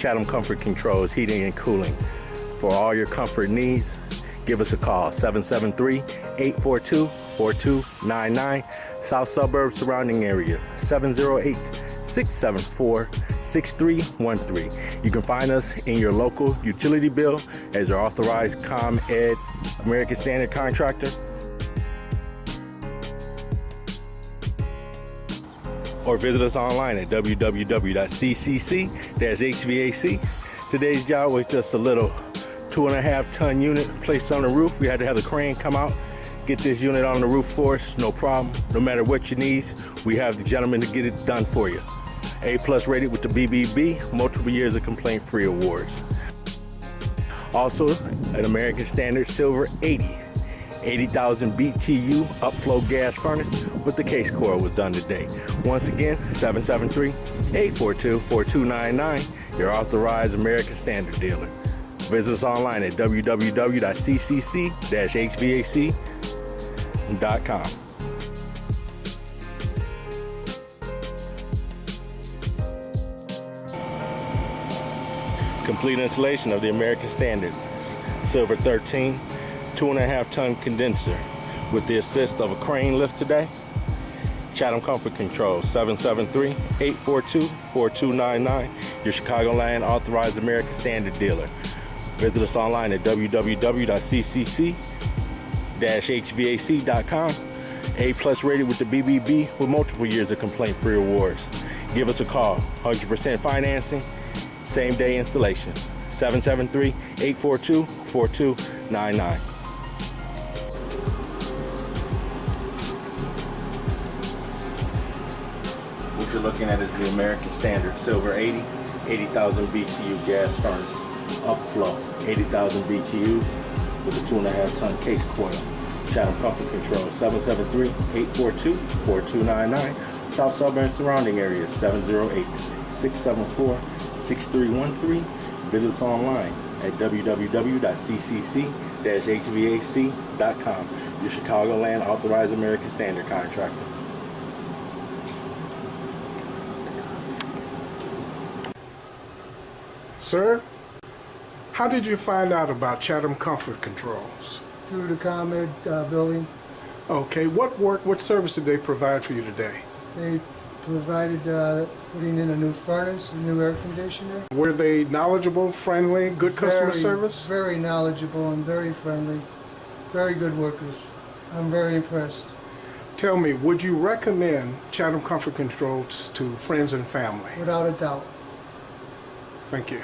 Chatham Comfort Controls Heating and Cooling. For all your comfort needs, give us a call, 773-842-4299, South Suburbs surrounding area, 708-674-6313. You can find us in your local utility bill as your authorized ComEd American Standard Contractor, or visit us online at www.ccc-hvac. Today's job was just a little 2.5-ton unit placed on the roof. We had to have the crane come out, get this unit on the roof for us. No problem. No matter what you need, we have the gentleman to get it done for you. A+ rated with the BBB, multiple years of complaint-free awards. Also, an American Standard Silver 80,000 BTU upflow gas furnace with the case coil was done today. Once again, 773-842-4299, your authorized American Standard dealer. Visit us online at www.ccc-hvac.com. Complete installation of the American Standard Silver 13 2.5-ton condenser with the assist of a crane lift today. Chatham Comfort Controls, 773-842-4299, your Chicagoland authorized American Standard dealer. Visit us online at www.ccc-hvac.com. A+ rated with the BBB with multiple years of complaint-free awards. Give us a call, 100% financing, same day installation, 773-842-4299. What you're looking at is the American Standard Silver 80,000 BTU gas furnace, upflow, 80,000 BTUs with a 2.5-ton case coil. Chatham Comfort Control, 773-842-4299, South Suburbs surrounding areas, 708-674-6313. Visit us online at www.ccc-hvac.com, your Chicagoland authorized American Standard contractor. Sir, how did you find out about Chatham Comfort Controls? Through the ComEd building. Okay, what service did they provide for you today? They provided putting in a new furnace, a new air conditioner. Were they knowledgeable, friendly, good customer service? Very knowledgeable and very friendly. Very good workers. I'm very impressed. Tell me, would you recommend Chatham Comfort Controls to friends and family? Without a doubt. Thank you.